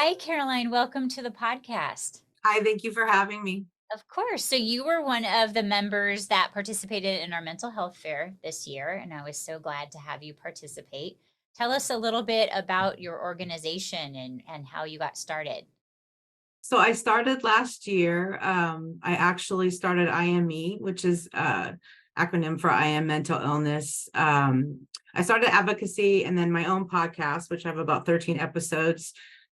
Hi, Caroline. Welcome to the podcast. Hi, thank you for having me. Of course. So, you were one of the members that participated in our mental health fair this year, and I was so glad to have you participate. Tell us a little bit about your organization and how you got started. So I started last year. I actually started IME, which is acronym for I am mental illness. I started advocacy and then my own podcast, which I have about 13 episodes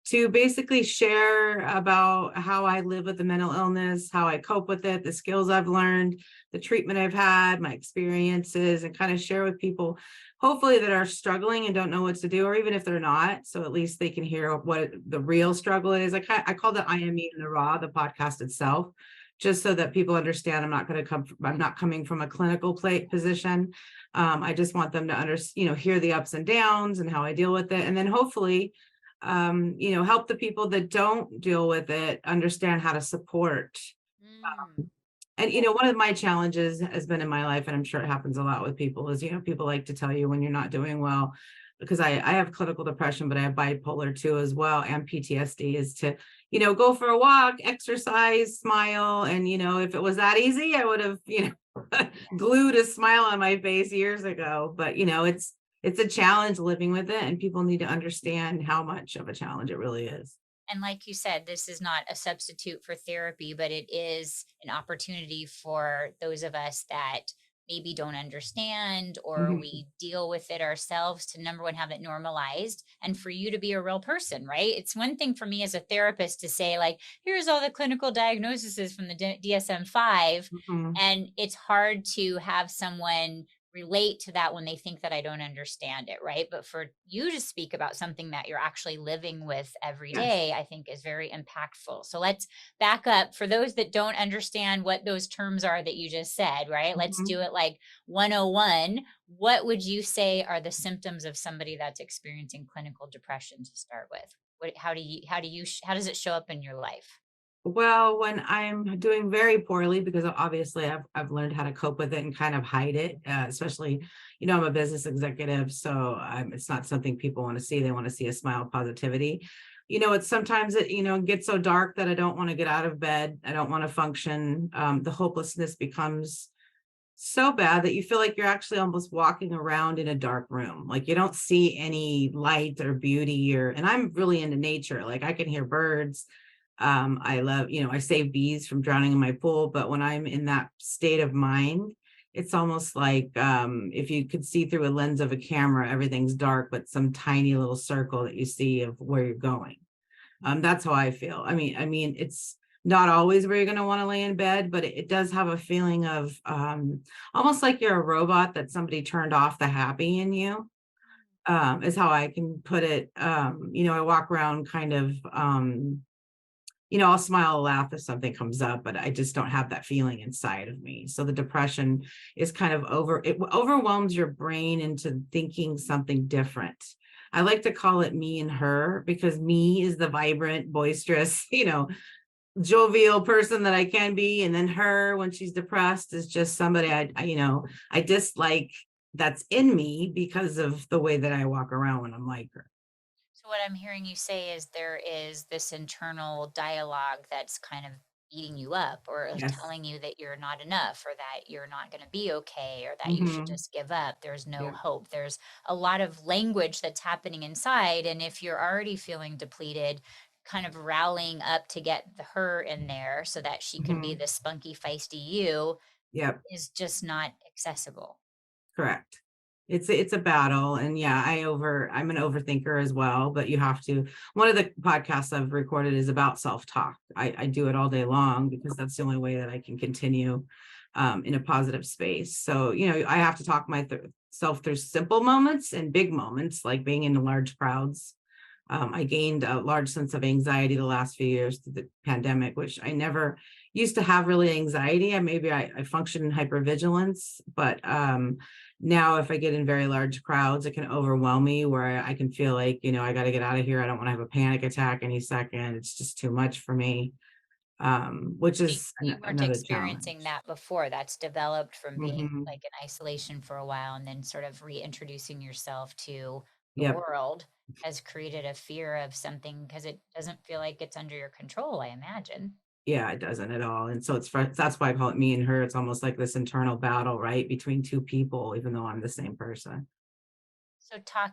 to basically share about how I live with the mental illness, how I cope with it, the skills I've learned, the treatment I've had, my experiences, and kind of share with people, hopefully, that are struggling and don't know what to do, or even if they're not, so at least they can hear what the real struggle is. I call it IME in the Raw, the podcast itself, just so that people understand I'm not coming from a clinical position. I just want them to hear the ups and downs and how I deal with it. And then hopefully, help the people that don't deal with it understand how to support. Mm, And, one of my challenges has been in my life, and I'm sure it happens a lot with people, is, people like to tell you when you're not doing well, because I have clinical depression, but I have bipolar too as well, and PTSD, is to, go for a walk, exercise, smile. And, if it was that easy, I would have, glued a smile on my face years ago. But, it's a challenge living with it, and people need to understand how much of a challenge it really is. And like you said, this is not a substitute for therapy, but it is an opportunity for those of us that maybe don't understand or Mhm. we deal with it ourselves to number one, have it normalized and for you to be a real person, right? It's one thing for me as a therapist to say, like, here's all the clinical diagnoses from the DSM 5. Mhm. And it's hard to have someone relate to that when they think that I don't understand it, right? But for you to speak about something that you're actually living with every Yes. day, I think is very impactful. So let's back up for those that don't understand what those terms are that you just said, right? Let's do Mhm. it like 101. What would you say are the symptoms of somebody that's experiencing clinical depression to start with? How does it show up in your life? Well, when I'm doing very poorly, because obviously I've learned how to cope with it and kind of hide it, especially, I'm a business executive, so it's not something people want to see. They want to see a smile, positivity. It's sometimes it gets so dark that I don't want to get out of bed. I don't want to function. The hopelessness becomes so bad that you feel like you're actually almost walking around in a dark room. Like you don't see any light or beauty, and I'm really into nature. Like I can hear birds. I love, I save bees from drowning in my pool, but when I'm in that state of mind, it's almost like if you could see through a lens of a camera, everything's dark, but some tiny little circle that you see of where you're going. That's how I feel. I mean, it's not always where you're going to want to lay in bed, but it does have a feeling of almost like you're a robot that somebody turned off the happy in you. Is how I can put it. I walk around kind of, I'll smile, laugh if something comes up, but I just don't have that feeling inside of me. So the depression is kind of it overwhelms your brain into thinking something different. I like to call it me and her, because me is the vibrant, boisterous, jovial person that I can be. And then her, when she's depressed, is just somebody I dislike, that's in me because of the way that I walk around when I'm like her. So what I'm hearing you say is there is this internal dialogue that's kind of beating you up or is Yes. telling you that you're not enough or that you're not going to be okay or that you should Hmm. just give up. There's no Yeah. hope. There's a lot of language that's happening inside. And if you're already feeling depleted, kind of rallying up to get her in there so that she can be Hmm. the spunky, feisty you Yep. is just not accessible. Correct. It's a battle. And yeah, I'm an overthinker as well, but you have to. One of the podcasts I've recorded is about self-talk. I do it all day long because that's the only way that I can continue in a positive space. So, I have to talk myself through simple moments and big moments, like being in large crowds. I gained a large sense of anxiety the last few years through the pandemic, which I never used to have really anxiety. I function in hypervigilance, but now if I get in very large crowds, it can overwhelm me where I can feel like, I got to get out of here. I don't want to have a panic attack any second. It's just too much for me, which So is you weren't another experiencing challenge. that before. That's developed from being Hmm. like in isolation for a while and then sort of reintroducing yourself to the Yep. world. has created a fear of something because it doesn't feel like it's under your control, I imagine. Yeah, it doesn't at all. And so that's why I call it me and her. It's almost like this internal battle, right? Between two people, even though I'm the same person.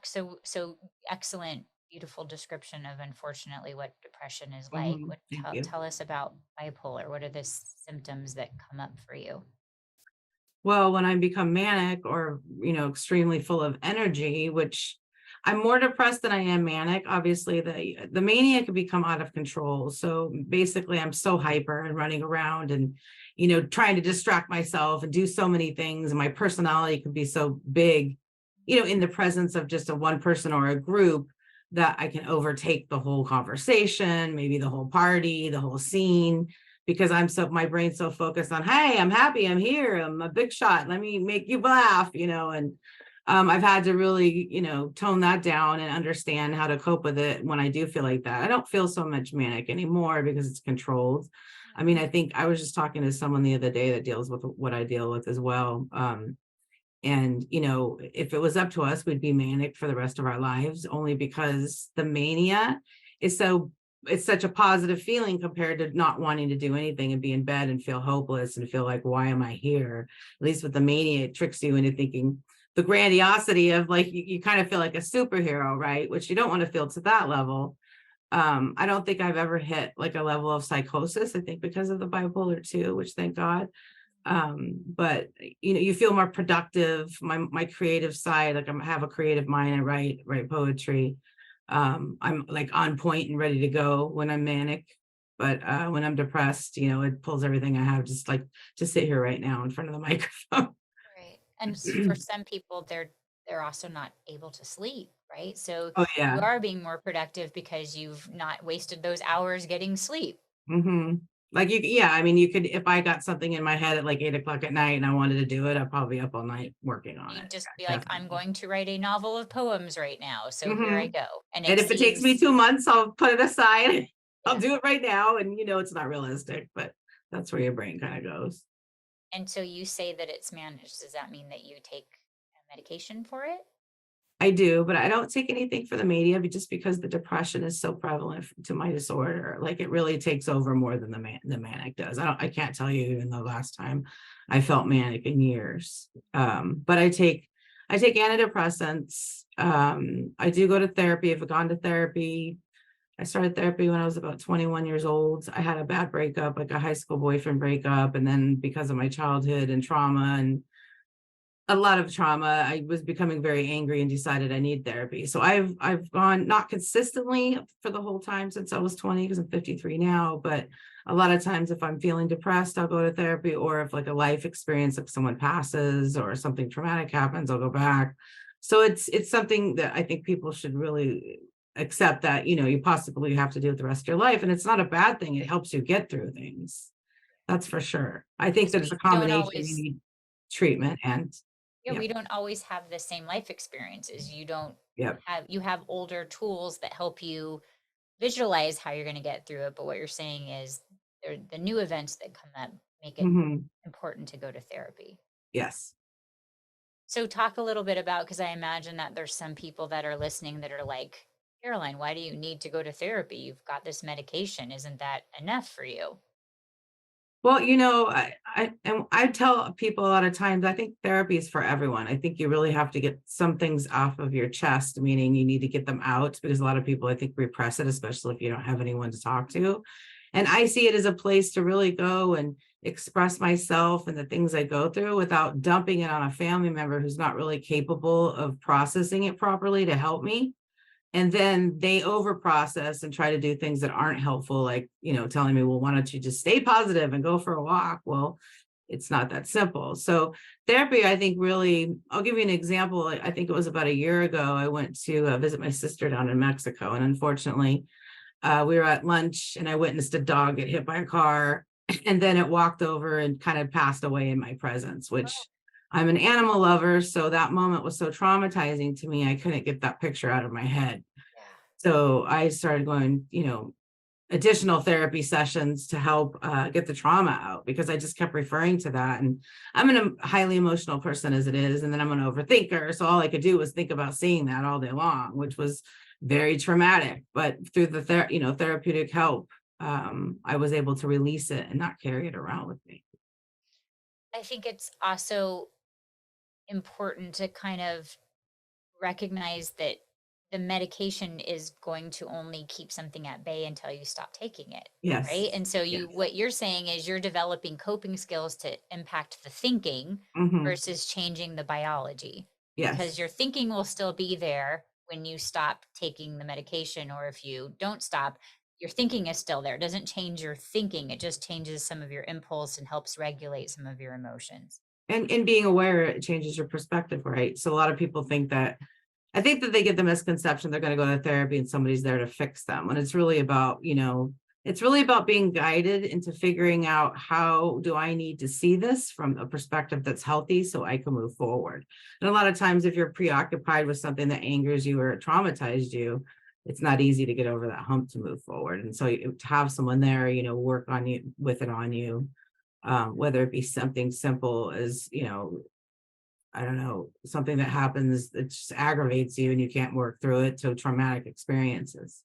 So excellent, beautiful description of unfortunately what depression is like. What Thank tell you. tell us about bipolar? What are the symptoms that come up for you? Well, when I become manic or, extremely full of energy, which I'm more depressed than I am manic. Obviously, the mania can become out of control. So basically, I'm so hyper and running around and, trying to distract myself and do so many things. And my personality could be so big, in the presence of just a one person or a group that I can overtake the whole conversation, maybe the whole party, the whole scene because my brain's so focused on, hey, I'm happy, I'm here, I'm a big shot, let me make you laugh, and I've had to really, tone that down and understand how to cope with it when I do feel like that. I don't feel so much manic anymore because it's controlled. I mean, I think I was just talking to someone the other day that deals with what I deal with as well. And, if it was up to us, we'd be manic for the rest of our lives, only because the mania is it's such a positive feeling compared to not wanting to do anything and be in bed and feel hopeless and feel like, why am I here? At least with the mania, it tricks you into thinking the grandiosity of like, you kind of feel like a superhero, right? Which you don't want to feel to that level. I don't think I've ever hit like a level of psychosis, I think because of the bipolar too, which thank God. But you feel more productive. My creative side, like I have a creative mind. I write poetry. I'm like on point and ready to go when I'm manic, but when I'm depressed, it pulls everything I have, just like to sit here right now in front of the microphone. Right. And for some people, they're also not able to sleep, right? So Oh you yeah. are being more productive because you've not wasted those hours getting sleep. hmm Like yeah, I mean, you could, if I got something in my head at like 8 o'clock at night and I wanted to do it, I'd probably be up all night working on You'd it. just be Yeah, like, I'm definitely. going to write a novel of poems right now. So here I hmm go. And And it if it takes me seems, 2 months, I'll put it aside. I'll yeah. do it right now. And it's not realistic, but that's where your brain kind of goes. And so you say that it's managed. Does that mean that you take a medication for it? I do, but I don't take anything for the mania just because the depression is so prevalent to my disorder. Like it really takes over more than the manic does. I can't tell you even the last time I felt manic in years. But I take antidepressants. I do go to therapy. I've gone to therapy. I started therapy when I was about 21 years old. I had a bad breakup, like a high school boyfriend breakup. And then because of my childhood and trauma and a lot of trauma, I was becoming very angry and decided I need therapy. So I've gone not consistently for the whole time since I was 20, because I'm 53 now, but a lot of times if I'm feeling depressed, I'll go to therapy, or if like a life experience, like someone passes or something traumatic happens, I'll go back. So it's something that I think people should really accept, that you possibly have to do it the rest of your life. And it's not a bad thing. It helps you get through things. That's for sure. I think Because that it's a we don't combination. You always, need treatment and yeah, yeah. we don't always have the same life experiences. You don't Yep. you have older tools that help you visualize how you're going to get through it. But what you're saying is the new events that come up make it Mhm. important to go to therapy. Yes. So talk a little bit about, because I imagine that there's some people that are listening that are like, Caroline, why do you need to go to therapy? You've got this medication. Isn't that enough for you? Well, I tell people a lot of times, I think therapy is for everyone. I think you really have to get some things off of your chest, meaning you need to get them out, because a lot of people, I think, repress it, especially if you don't have anyone to talk to. And I see it as a place to really go and express myself and the things I go through without dumping it on a family member who's not really capable of processing it properly to help me. And then they over process and try to do things that aren't helpful, like telling me, well, why don't you just stay positive and go for a walk? Well, it's not that simple. So therapy, I think, really, I'll give you an example. I think it was about a year ago, I went to visit my sister down in Mexico, and unfortunately we were at lunch and I witnessed a dog get hit by a car, and then it walked over and kind of passed away in my presence, which I'm an animal lover. So that moment was so traumatizing to me, I couldn't get that picture out of my head. Yeah. So I started going, additional therapy sessions to help get the trauma out, because I just kept referring to that. And I'm a highly emotional person as it is. And then I'm an overthinker. So all I could do was think about seeing that all day long, which was very traumatic, but through the therapeutic help, I was able to release it and not carry it around with me. I think it's also important to kind of recognize that the medication is going to only keep something at bay until you stop taking it, right? Yes. And so Yes. what you're saying is you're developing coping skills to impact the thinking Mhm. versus changing the biology, because Yes. your thinking will still be there when you stop taking the medication, or if you don't stop, your thinking is still there. It doesn't change your thinking, it just changes some of your impulse and helps regulate some of your emotions. And being aware, it changes your perspective, right? So a lot of people think that I think that they get the misconception they're going to go to therapy and somebody's there to fix them. When it's really about, it's really about being guided into figuring out, how do I need to see this from a perspective that's healthy so I can move forward. And a lot of times, if you're preoccupied with something that angers you or traumatized you, it's not easy to get over that hump to move forward. And so to have someone there, work on you with it on you, whether it be something simple as, I don't know, something that happens that just aggravates you and you can't work through it, to traumatic experiences.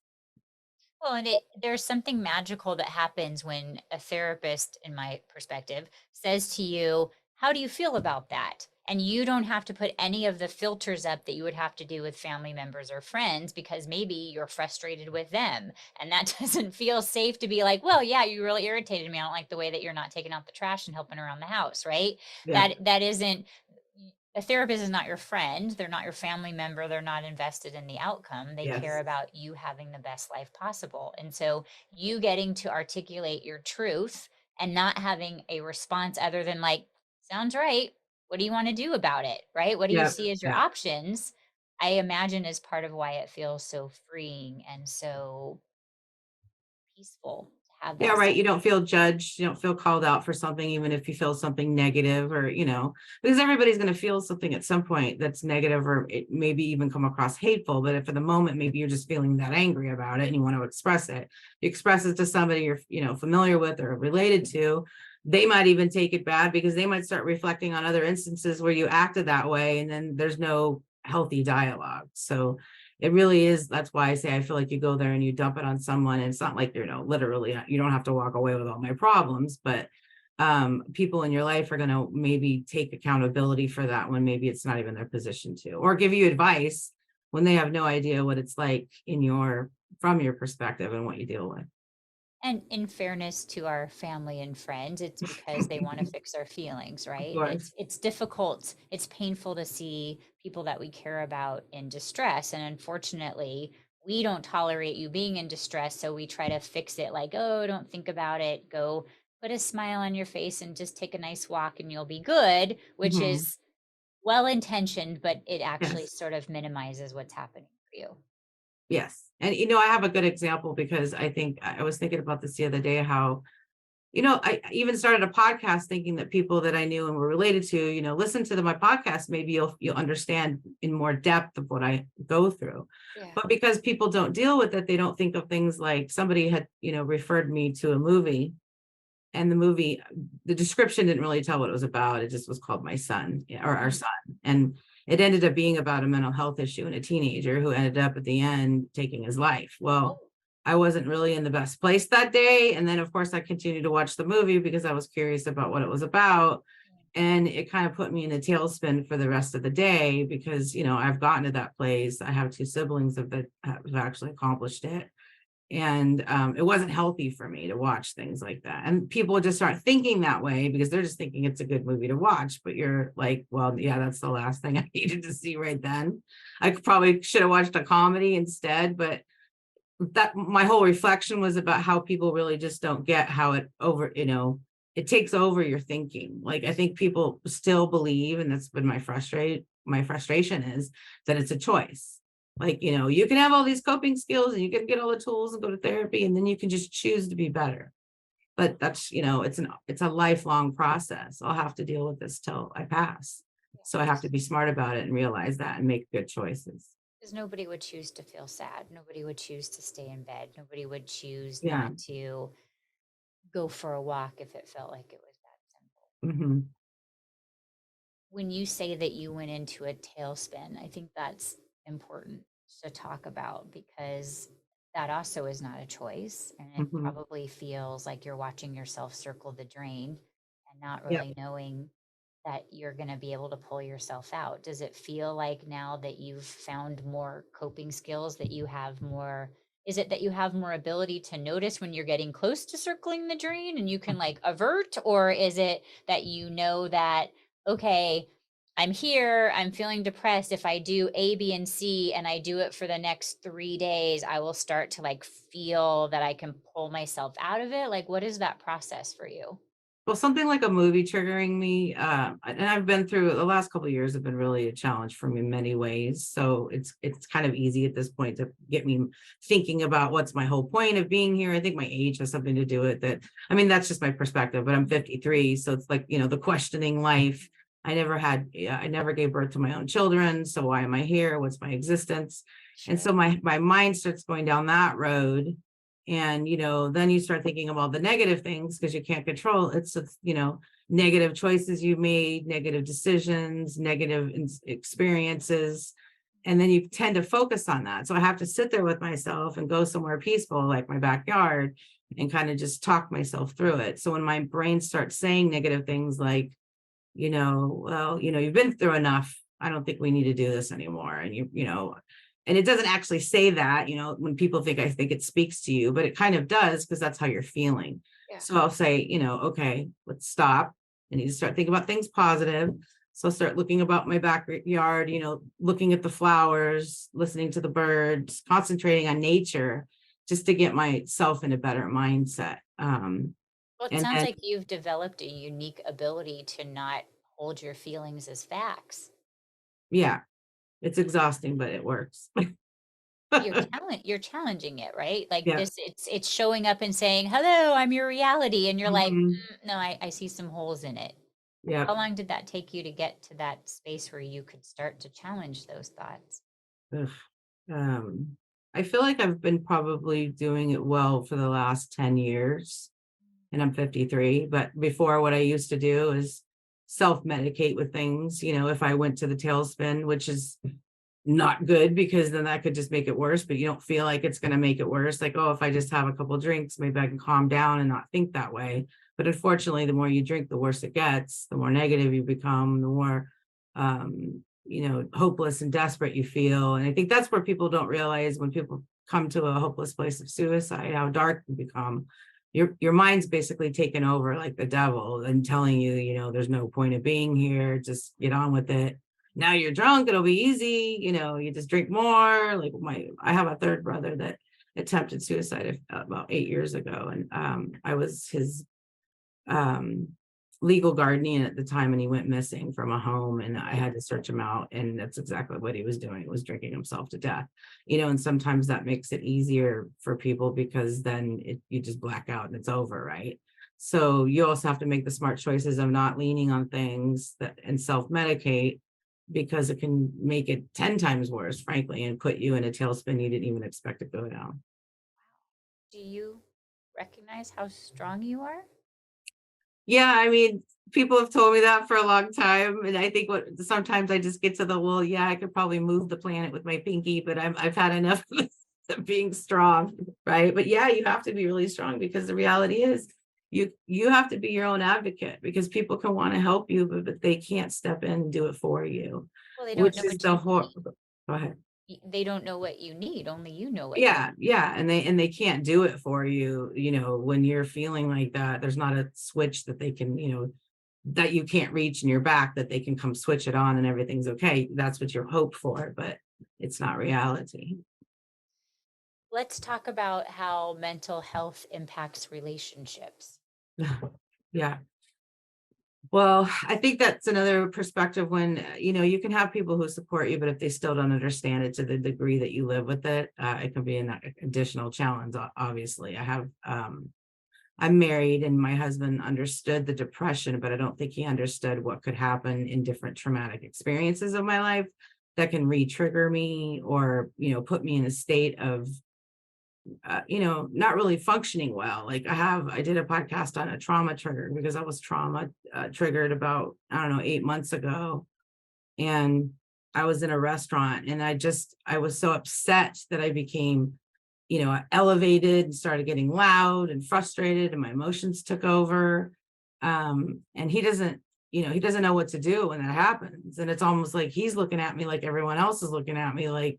Well, and there's something magical that happens when a therapist, in my perspective, says to you, "How do you feel about that?" And you don't have to put any of the filters up that you would have to do with family members or friends, because maybe you're frustrated with them. And that doesn't feel safe to be like, "Well, yeah, you really irritated me. I don't like the way that you're not taking out the trash and helping around the house," right? Yeah. That isn't, a therapist is not your friend. They're not your family member. They're not invested in the outcome. They care Yes. about you having the best life possible. And so you getting to articulate your truth and not having a response other than like, "Sounds right. What do you want to do about it?" Right? What do you Yeah. see as your Yeah. options? I imagine is part of why it feels so freeing and so peaceful to have Yeah, that right. sense. You don't feel judged. You don't feel called out for something, even if you feel something negative, or, because everybody's going to feel something at some point that's negative, or it maybe even come across hateful. But if for the moment, maybe you're just feeling that angry about it and you want to express it, you express it to somebody you're, familiar with or related to. They might even take it bad because they might start reflecting on other instances where you acted that way. And then there's no healthy dialogue. So it really is. That's why I say I feel like you go there and you dump it on someone. And it's not like, literally, you don't have to walk away with all my problems, but people in your life are going to maybe take accountability for that when maybe it's not even their position to, or give you advice when they have no idea what it's like from your perspective and what you deal with. And in fairness to our family and friends, it's because they want to fix our feelings, Of right? And course. it's difficult, it's painful to see people that we care about in distress. And unfortunately, we don't tolerate you being in distress. So we try to fix it like, "Oh, don't think about it. Go put a smile on your face and just take a nice walk and you'll be good," which Mhm. is well intentioned, but it actually Yes. sort of minimizes what's happening for you. Yes. And I have a good example because I was thinking about this the other day, how I even started a podcast thinking that people that I knew and were related to, listen to my podcast, maybe you'll understand in more depth of what I go through. Yeah. But because people don't deal with it, they don't think of things like, somebody had, referred me to a movie, and the movie, the description didn't really tell what it was about. It just was called My Son, or Our Mm. Son. And it ended up being about a mental health issue and a teenager who ended up at the end taking his life. Well, Oh, I wasn't really in the best place that day. And then, of course, I continued to watch the movie because I was curious about what it was about. And it kind of put me in a tailspin for the rest of the day because, I've gotten to that place. I have two siblings that have actually accomplished it. And it wasn't healthy for me to watch things like that. And people just start thinking that way because they're just thinking it's a good movie to watch. But you're like, well, yeah, that's the last thing I needed to see right then. Probably should have watched a comedy instead. But that my whole reflection was about how people really just don't get how it takes over your thinking. Like, I think people still believe, and that's been my frustration is that it's a choice. Like, you can have all these coping skills and you can get all the tools and go to therapy, and then you can just choose to be better. But that's, it's a lifelong process. I'll have to deal with this till I pass. So I have to yes. be smart about it and realize that and make good choices. Because nobody would choose to feel sad. Nobody would choose to stay in bed. Nobody would choose Yeah. not to go for a walk if it felt like it was that simple. Hmm. When you say that you went into a tailspin, I think that's important to talk about because that also is not a choice. And it Mhm. probably feels like you're watching yourself circle the drain and not Yep. really knowing that you're going to be able to pull yourself out. Does it feel like now that you've found more coping skills that you have more? Is it that you have more ability to notice when you're getting close to circling the drain and you can like avert? Or is it that you know that, okay, I'm here, I'm feeling depressed. If I do A, B, and C and I do it for the next 3 days, I will start to like feel that I can pull myself out of it? Like, what is that process for you? Well, something like a movie triggering me, and I've been through the last couple of years have been really a challenge for me in many ways. So it's kind of easy at this point to get me thinking about what's my whole point of being here. I think my age has something to do with it. I mean, that's just my perspective, but I'm 53, so it's like, the questioning life. I never gave birth to my own children, so why am I here? What's my existence? And Sure. so my mind starts going down that road, and then you start thinking about the negative things because you can't control it's negative choices you made, negative decisions, negative experiences, and then you tend to focus on that. So I have to sit there with myself and go somewhere peaceful like my backyard and kind of just talk myself through it. So when my brain starts saying negative things like, well, you've been through enough. I don't think we need to do this anymore. And and it doesn't actually say that, when people think, I think it speaks to you, but it kind of does because that's how you're feeling. Yeah. So I'll say, okay, let's stop. I need to start thinking about things positive. So I'll start looking about my backyard, looking at the flowers, listening to the birds, concentrating on nature just to get myself in a better mindset. Well, it And sounds then, like you've developed a unique ability to not hold your feelings as facts. yeah, it's exhausting, but it works. You're challenging it, right? Like Yeah. this, it's showing up and saying, "Hello, I'm your reality," and you're like, Mhm. No, I see some holes in it." How Yep. long did that take you to get to that space where you could start to challenge those thoughts? Ugh. Um, I feel like I've been probably doing it well for the last 10 years, and I'm 53. But before, what I used to do is self-medicate with things, if I went to the tailspin, which is not good because then that could just make it worse, but you don't feel like it's going to make it worse. Like, oh, if I just have a couple drinks, maybe I can calm down and not think that way. But unfortunately, the more you drink, the worse it gets, the more negative you become, the more, hopeless and desperate you feel. And I think that's where people don't realize when people come to a hopeless place of suicide, how dark you become. Your mind's basically taken over like the devil and telling you, there's no point of being here. Just get on with it. Now you're drunk, it'll be easy, you just drink more. Like I have a third brother that attempted suicide about 8 years ago, and I was his um legal guardian at the time, and he went missing from a home, and I had to search him out, and that's exactly what he was doing, was drinking himself to death. And sometimes that makes it easier for people because then you just black out and it's over, right? So you also have to make the smart choices of not leaning on things that and self-medicate, because it can make it 10 times worse, frankly, and put you in a tailspin you didn't even expect to go down. Do you recognize how strong you are? Yeah, I mean, people have told me that for a long time, and I think what sometimes I just get to the, well, yeah, I could probably move the planet with my pinky, but I've had enough of being strong, right? But yeah, you have to be really strong because the reality is you have to be your own advocate, because people can want to help you, but they can't step in and do it for you, Well, they don't know which is what the you whole. need. Go ahead. They don't know what you need. Only you know what you Yeah, yeah, and they can't do it for you, when you're feeling like that. There's not a switch that they can, that you can't reach in your back, that they can come switch it on and everything's okay. That's what you're hope for, but it's not reality. Let's talk about how mental health impacts relationships. Yeah. Well, I think that's another perspective when, you can have people who support you, but if they still don't understand it to the degree that you live with it, it can be an additional challenge. Obviously, I'm married, and my husband understood the depression, but I don't think he understood what could happen in different traumatic experiences of my life that can re-trigger me, or, put me in a state of, not really functioning well. Like I did a podcast on a trauma trigger because I was trauma triggered about, I don't know, 8 months ago. And I was in a restaurant and I was so upset that I became, elevated and started getting loud and frustrated and my emotions took over. And he doesn't know what to do when that happens. And it's almost like he's looking at me like everyone else is looking at me, like,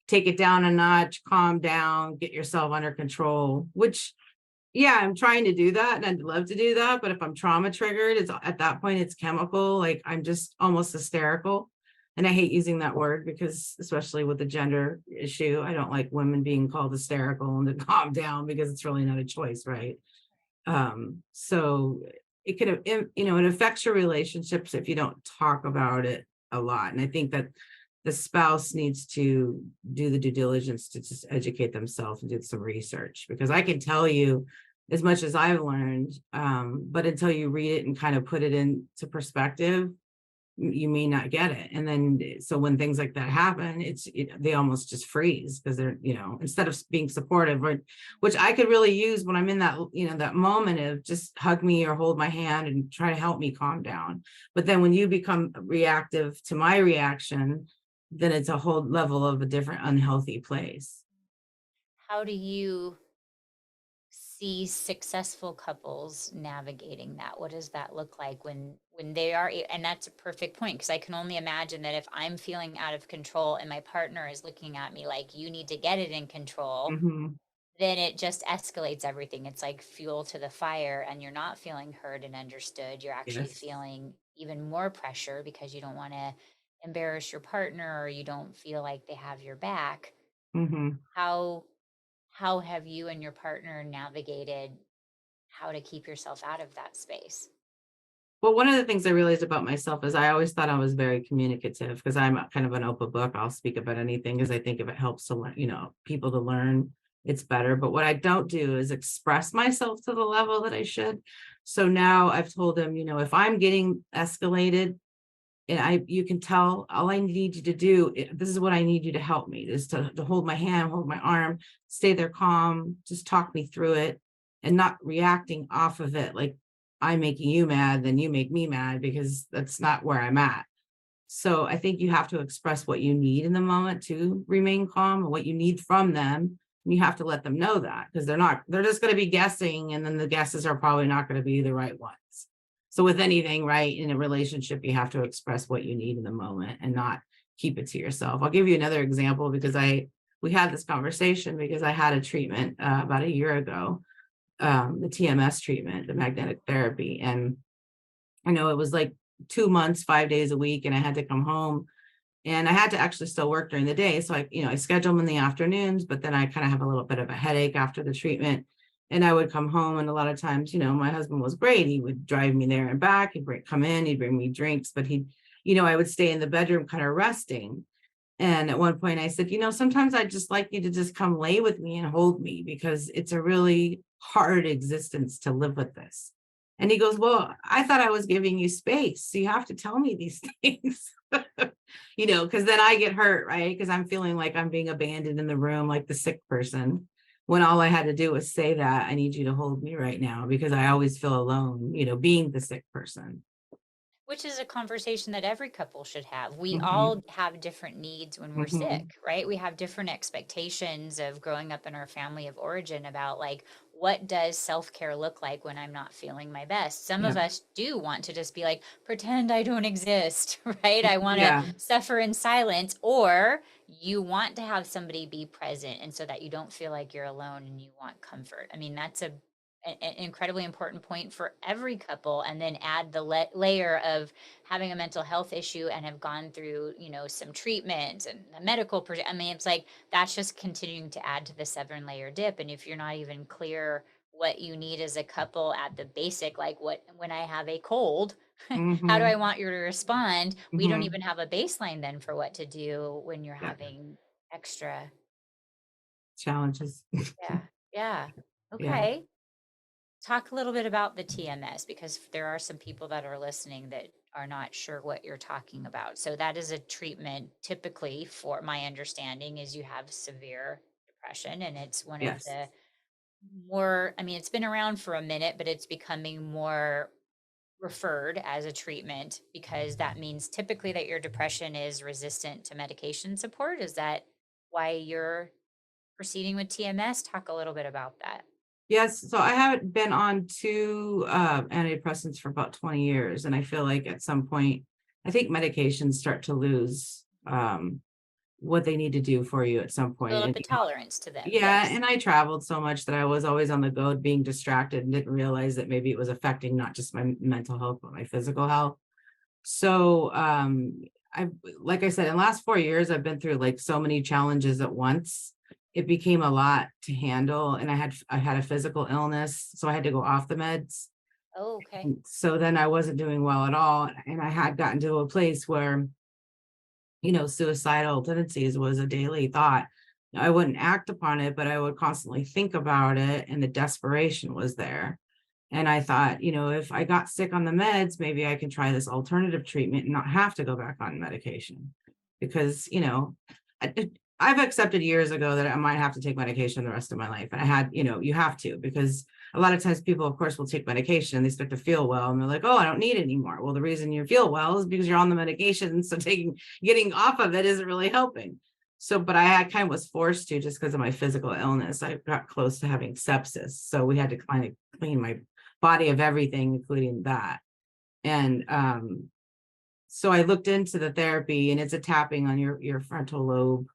take it down a notch, calm down, get yourself under control, which yeah, I'm trying to do that and I'd love to do that. But if I'm trauma triggered, it's at that point, it's chemical. Like I'm just almost hysterical. And I hate using that word because, especially with the gender issue, I don't like women being called hysterical and to calm down because it's really not a choice, right? So it could have, it affects your relationships if you don't talk about it a lot. And I think that the spouse needs to do the due diligence to just educate themselves and do some research because I can tell you as much as I've learned, but until you read it and kind of put it into perspective, you may not get it. And then, so when things like that happen, they almost just freeze because they're, instead of being supportive, or which I could really use when I'm in that, that moment of just hug me or hold my hand and try to help me calm down. But then when you become reactive to my reaction, then it's a whole level of a different unhealthy place. How do you see successful couples navigating that? What does that look like when they are and that's a perfect point because I can only imagine that if I'm feeling out of control and my partner is looking at me like you need to get it in control, Hmm. then it just escalates everything. It's like fuel to the fire and you're not feeling heard and understood. You're actually Yes. feeling even more pressure because you don't want to embarrass your partner or you don't feel like they have your back. Hmm. How how have you and your partner navigated how to keep yourself out of that space? Well, one of the things I realized about myself is I always thought I was very communicative because I'm kind of an open book. I'll speak about anything because I think if it helps to learn, people to learn, it's better. But what I don't do is express myself to the level that I should. So now I've told him, if I'm getting escalated, and you can tell all I need you to do, this is what I need you to help me, is to hold my hand, hold my arm, stay there calm, just talk me through it and not reacting off of it. Like I'm making you mad, then you make me mad because that's not where I'm at. So I think you have to express what you need in the moment to remain calm and what you need from them. And you have to let them know that because they're just going to be guessing. And then the guesses are probably not going to be the right ones. So with anything, right, in a relationship, you have to express what you need in the moment and not keep it to yourself. I'll give you another example because we had this conversation because I had a treatment about a year ago, the TMS treatment, the magnetic therapy. And I know it was like 2 months, 5 days a week, and I had to come home and I had to actually still work during the day. So I schedule them in the afternoons, but then I kind of have a little bit of a headache after the treatment. And I would come home, and a lot of times, my husband was great. He would drive me there and back. Come in, he'd bring me drinks, but I would stay in the bedroom kind of resting. And at one point I said, sometimes I'd just like you to just come lay with me and hold me because it's a really hard existence to live with this. And he goes, well, I thought I was giving you space. So you have to tell me these things, because then I get hurt, right? Because I'm feeling like I'm being abandoned in the room, like the sick person, when all I had to do was say that I need you to hold me right now because I always feel alone, being the sick person. Which is a conversation that every couple should have. We Hmm. all have different needs when we're Hmm. sick, right? We have different expectations of growing up in our family of origin about like what does self-care look like when I'm not feeling my best. Some of Yeah. us do want to just be like pretend I don't exist, right? I want to Yeah. suffer in silence, or you want to have somebody be present and so that you don't feel like you're alone and you want comfort. I mean, that's an incredibly important point for every couple, and then add the layer of having a mental health issue and have gone through some treatment and a I mean, it's like that's just continuing to add to the 7 layer dip. And if you're not even clear what you need as a couple at the basic, like what when I have a cold, how do I Hmm. want you to respond, we don't Hmm. even have a baseline then for what to do when you're Yeah. having extra. Challenges. Yeah, yeah, Yeah. okay. Talk a little bit about the TMS because there are some people that are listening that are not sure what you're talking about. So that is a treatment typically, for my understanding, is you have severe depression and it's one of Yes. the more, I mean, it's been around for a minute, but it's becoming more referred as a treatment because that means typically that your depression is resistant to medication support. Is that why you're proceeding with TMS? Talk a little bit about that. Yes, so I haven't been on two antidepressants for about 20 years. And I feel like at some point, I think medications start to lose what they need to do for you at some point. Build up And the tolerance to them. yeah, Yes. and I traveled so much that I was always on the go, being distracted, and didn't realize that maybe it was affecting not just my mental health, but my physical health. So I, like I said, in the last 4 years, I've been through like so many challenges at once. It became a lot to handle, and I had a physical illness, so I had to go off the meds. Oh, okay. So then I wasn't doing well at all, and I had gotten to a place where, suicidal tendencies was a daily thought. I wouldn't act upon it, but I would constantly think about it, and the desperation was there. And I thought, if I got sick on the meds, maybe I can try this alternative treatment and not have to go back on medication. Because, I've accepted years ago that I might have to take medication the rest of my life. And I had, you have to, because a lot of times people, of course, will take medication and they start to feel well and they're like, oh, I don't need it anymore. Well, the reason you feel well is because you're on the medication. So getting off of it isn't really helping. So, but I had kind of was forced to, just because of my physical illness. I got close to having sepsis. So we had to kind of clean my body of everything, including that. And so I looked into the therapy, and it's a tapping on your frontal lobe.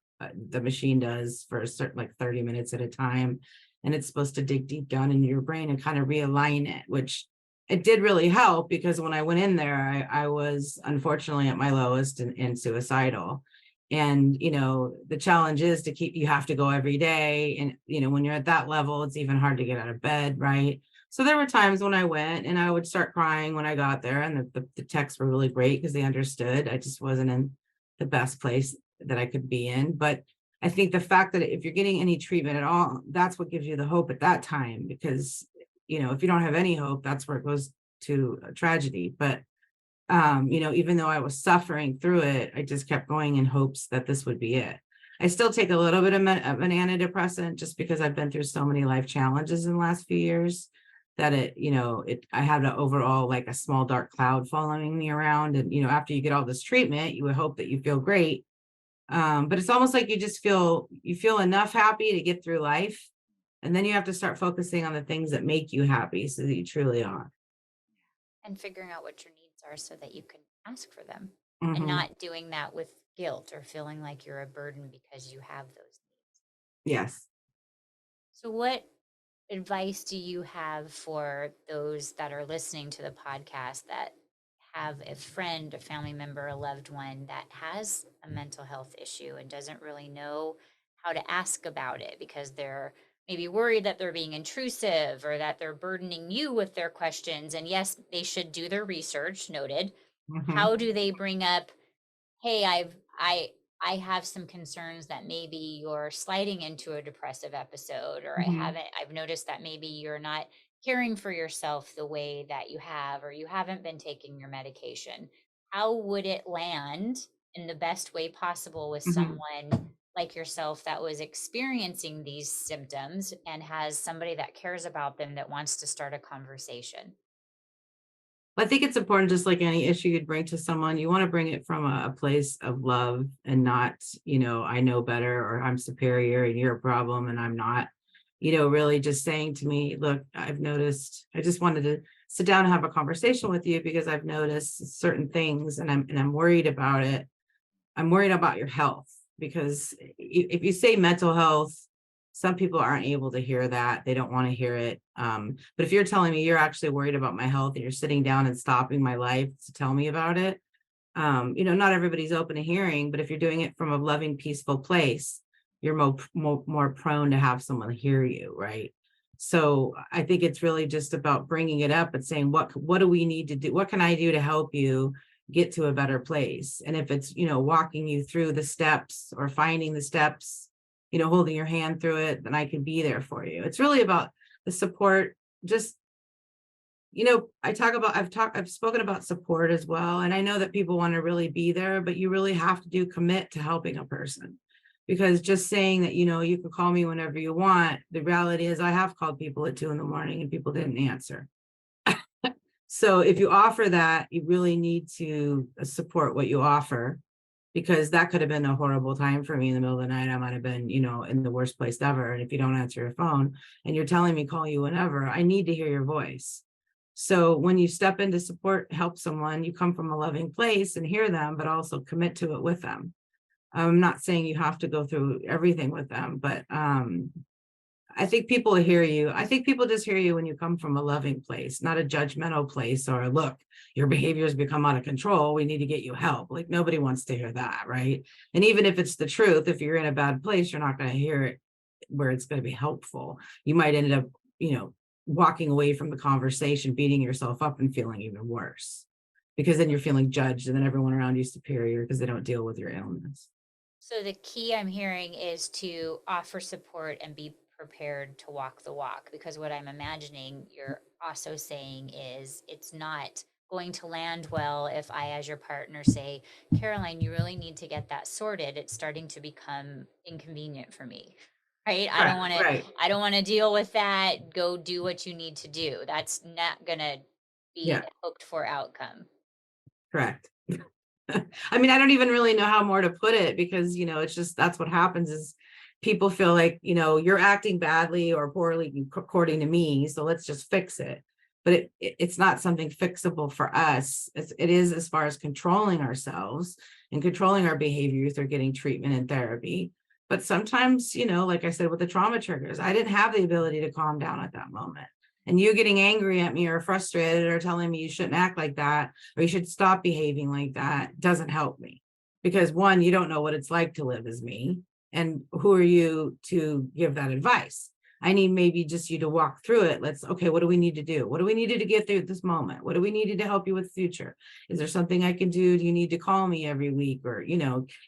The machine does for a certain, like, 30 minutes at a time. And it's supposed to dig deep down into your brain and kind of realign it, which it did really help, because when I went in there, I was unfortunately at my lowest and suicidal. And, the challenge is you have to go every day. And, when you're at that level, it's even hard to get out of bed, right? So there were times when I went and I would start crying when I got there, and the texts were really great because they understood. I just wasn't in the best place that I could be in. But I think the fact that if you're getting any treatment at all, that's what gives you the hope at that time. Because, if you don't have any hope, that's where it goes to a tragedy. But, even though I was suffering through it, I just kept going in hopes that this would be it. I still take a little bit of an antidepressant, just because I've been through so many life challenges in the last few years, that I had an overall, like, a small dark cloud following me around. And, after you get all this treatment, you would hope that you feel great. But it's almost like you feel enough happy to get through life. And then you have to start focusing on the things that make you happy, so that you truly are. And figuring out what your needs are so that you can ask for them and Hmm. not doing that with guilt or feeling like you're a burden because you have those needs. Yes. So, what advice do you have for those that are listening to the podcast that have a friend, a family member, a loved one that has a mental health issue and doesn't really know how to ask about it because they're maybe worried that they're being intrusive or that they're burdening you with their questions? And yes, they should do their research, noted. Hmm. How do they bring up, hey, I have some concerns that maybe you're sliding into a depressive episode, or Hmm. I've noticed that maybe you're not caring for yourself the way that you have, or you haven't been taking your medication. How would it land in the best way possible with Hmm. someone like yourself that was experiencing these symptoms and has somebody that cares about them that wants to start a conversation? I think it's important, just like any issue you'd bring to someone, you want to bring it from a place of love, and not, I know better, or I'm superior and you're a problem and I'm not. Really just saying to me, look, I've noticed, I just wanted to sit down and have a conversation with you because I've noticed certain things, and I'm worried about it. I'm worried about your health, because if you say mental health, some people aren't able to hear that. They don't want to hear it. But if you're telling me you're actually worried about my health, and you're sitting down and stopping my life to tell me about it, not everybody's open to hearing. But if you're doing it from a loving, peaceful place, you're more prone to have someone hear you, right? So I think it's really just about bringing it up and saying, what do we need to do? What can I do to help you get to a better place? And if it's, walking you through the steps, or finding the steps, holding your hand through it, then I can be there for you. It's really about the support. Just, I've spoken about support as well. And I know that people want to really be there, but you really have to commit to helping a person. Because just saying that, you can call me whenever you want, the reality is I have called people at 2 a.m. and people didn't answer. So if you offer that, you really need to support what you offer, because that could have been a horrible time for me in the middle of the night. I might have been, in the worst place ever. And if you don't answer your phone and you're telling me call you whenever, I need to hear your voice. So when you step in to support, help someone, you come from a loving place and hear them, but also commit to it with them. I'm not saying you have to go through everything with them, but I think people hear you. I think people just hear you when you come from a loving place, not a judgmental place, or look, your behavior has become out of control. We need to get you help. Like nobody wants to hear that, right? And even if it's the truth, if you're in a bad place, you're not going to hear it where it's going to be helpful. You might end up, walking away from the conversation, beating yourself up and feeling even worse, because then you're feeling judged and then everyone around you is superior because they don't deal with your illness. So the key I'm hearing is to offer support and be prepared to walk the walk, because what I'm imagining you're also saying is it's not going to land well if I, as your partner, say, Caroline, you really need to get that sorted. It's starting to become inconvenient for me. Right? I don't Right, want to right. I don't want to deal with that. Go do what you need to do. That's not going to be Yeah, the hoped for outcome. correct. I mean, I don't even really know how more to put it, because, it's just that's what happens is people feel like, you're acting badly or poorly according to me. So let's just fix it. But it's not something fixable for us. It is as far as controlling ourselves and controlling our behaviors or getting treatment and therapy. But sometimes, like I said, with the trauma triggers, I didn't have the ability to calm down at that moment. And you getting angry at me or frustrated or telling me you shouldn't act like that, or you should stop behaving like that, doesn't help me. Because one, you don't know what it's like to live as me. And who are you to give that advice? I need maybe just you to walk through it. Okay, what do we need to do? What do we need to get through this moment? What do we need to help you with the future? Is there something I can do? Do you need to call me every week? Or,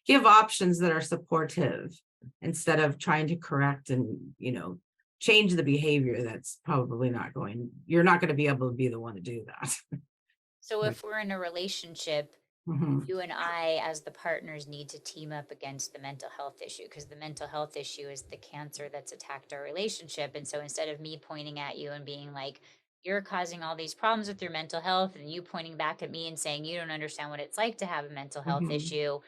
give options that are supportive instead of trying to correct and, change the behavior that's probably you're not going to be able to be the one to do that. So if we're in a relationship, Mhm, you and I, as the partners, need to team up against the mental health issue, because the mental health issue is the cancer that's attacked our relationship. And so instead of me pointing at you and being like, you're causing all these problems with your mental health, and you pointing back at me and saying, you don't understand what it's like to have a mental health mhm, issue,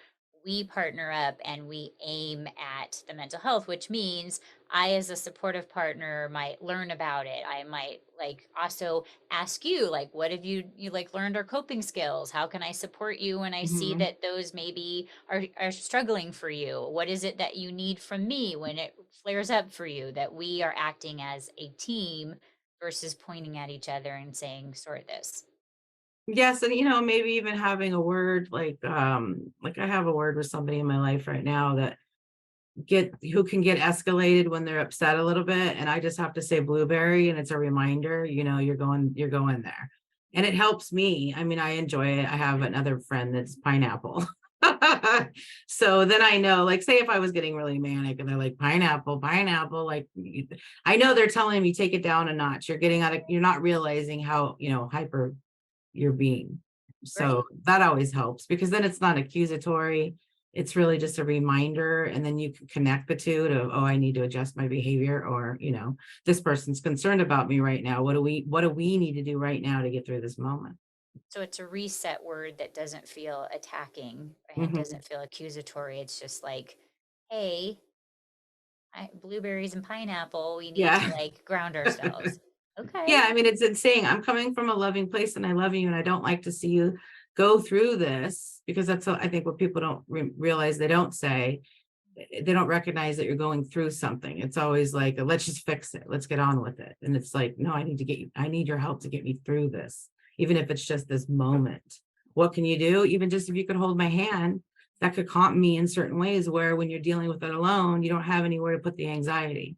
we partner up and we aim at the mental health, which means I, as a supportive partner, might learn about it. I might like also ask you, like, what have you like learned our coping skills? How can I support you when I see mhm. that those maybe are struggling for you? What is it that you need from me when it flares up for you? That we are acting as a team versus pointing at each other and saying, sort this. Yes, and maybe even having a word like I have a word with somebody in my life right now that get who can get escalated when they're upset a little bit, and I just have to say blueberry, and it's a reminder, you're going there. And it helps me. I mean, I enjoy it. I have another friend that's pineapple. So then I know, like, say if I was getting really manic and they're like pineapple, pineapple, like I know they're telling me take it down a notch. You're not realizing how, hyper you're being. So Right. that always helps, because then it's not accusatory. It's really just a reminder. And then you can connect the two to, oh, I need to adjust my behavior, or, this person's concerned about me right now. What do we need to do right now to get through this moment? So it's a reset word that doesn't feel attacking and Mhm. doesn't feel accusatory. It's just like, hey, blueberries and pineapple, we need to Yeah. like ground ourselves. Okay. Yeah, I mean, it's saying I'm coming from a loving place and I love you and I don't like to see you go through this, because I think what people don't realize, they don't say, they don't recognize that you're going through something. It's always like, let's just fix it. Let's get on with it. And it's like, no, I need your help to get me through this, even if it's just this moment. What can you do? Even just if you could hold my hand, that could calm me in certain ways where when you're dealing with it alone, you don't have anywhere to put the anxiety.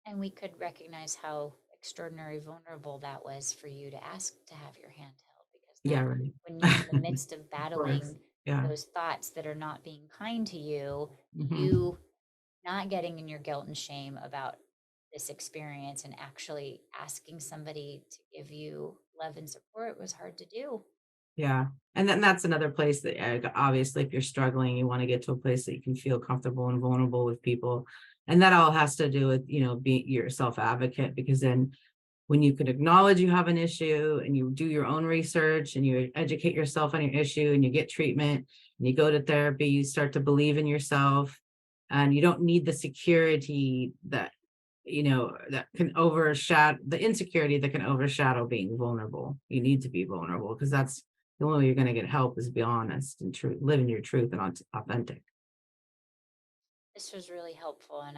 And we could recognize how extraordinary vulnerable that was for you to ask to have your hand held, because Yeah, that right. when you're in the midst of Of course. battling Yeah. those thoughts that are not being kind to you, Mhm. you not getting in your guilt and shame about this experience and actually asking somebody to give you love and support was hard to do. Yeah. And then that's another place that, obviously, if you're struggling, you want to get to a place that you can feel comfortable and vulnerable with people. And that all has to do with, being your self advocate, because then when you can acknowledge you have an issue and you do your own research and you educate yourself on your issue and you get treatment and you go to therapy, you start to believe in yourself, and you don't need the security that, that can overshadow the insecurity that can overshadow being vulnerable. You need to be vulnerable because that's the only way you're going to get help, is be honest and true, living your truth and authentic. This was really helpful, and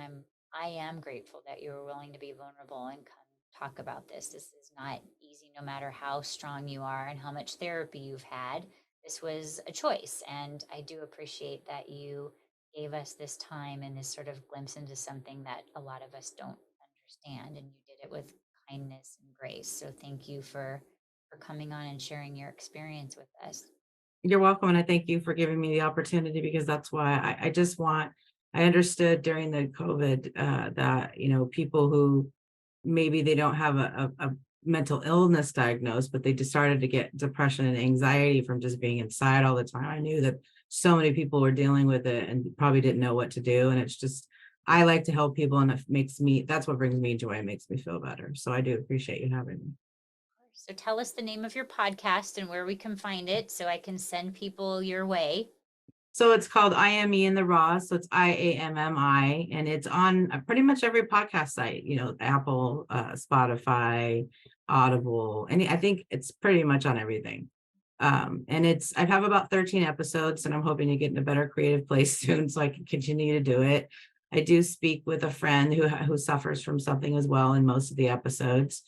I am grateful that you were willing to be vulnerable and come talk about this. This is not easy, no matter how strong you are and how much therapy you've had. This was a choice, and I do appreciate that you gave us this time and this sort of glimpse into something that a lot of us don't understand, and you did it with kindness and grace. So thank you for coming on and sharing your experience with us. You're welcome. And I thank you for giving me the opportunity, because that's why I just want, I understood during the COVID that, people who maybe they don't have a mental illness diagnosed, but they just started to get depression and anxiety from just being inside all the time. I knew that so many people were dealing with it and probably didn't know what to do. And it's just, I like to help people, and it makes me, that's what brings me joy and makes me feel better. So I do appreciate you having me. So tell us the name of your podcast and where we can find it so I can send people your way. So it's called I Am Me in the Raw. So it's IAMMI, and it's on pretty much every podcast site, Apple, Spotify, Audible, and I think it's pretty much on everything. And I have about 13 episodes, and I'm hoping to get in a better creative place soon so I can continue to do it. I do speak with a friend who suffers from something as well in most of the episodes.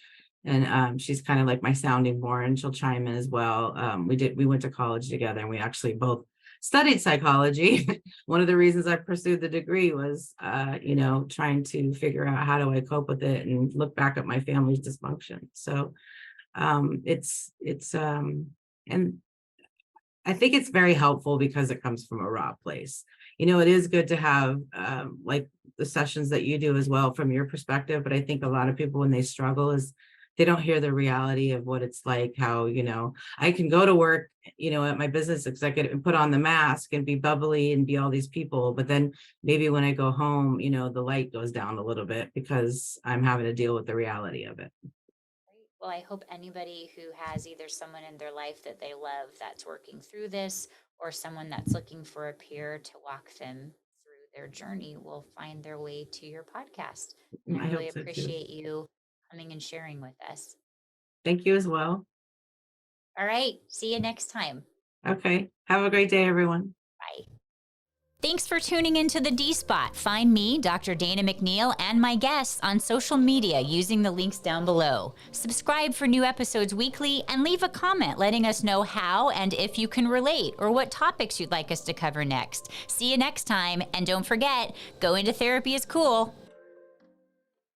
And she's kind of like my sounding board, and she'll chime in as well. We went to college together, and we actually both studied psychology. One of the reasons I pursued the degree was, trying to figure out how do I cope with it and look back at my family's dysfunction. So and I think it's very helpful because it comes from a raw place. It is good to have like the sessions that you do as well from your perspective, but I think a lot of people, when they struggle, is they don't hear the reality of what it's like, how, I can go to work, at my business executive and put on the mask and be bubbly and be all these people. But then maybe when I go home, the light goes down a little bit because I'm having to deal with the reality of it. Great. Well, I hope anybody who has either someone in their life that they love that's working through this, or someone that's looking for a peer to walk them through their journey will find their way to your podcast. And I I really hope so too. appreciate you coming and sharing with us. Thank you as well. All right. See you next time. Okay. Have a great day, everyone. Bye. Thanks for tuning into the D Spot. Find me, Dr. Dana McNeil, and my guests on social media using the links down below. Subscribe for new episodes weekly and leave a comment letting us know how and if you can relate or what topics you'd like us to cover next. See you next time, and don't forget, going to therapy is cool.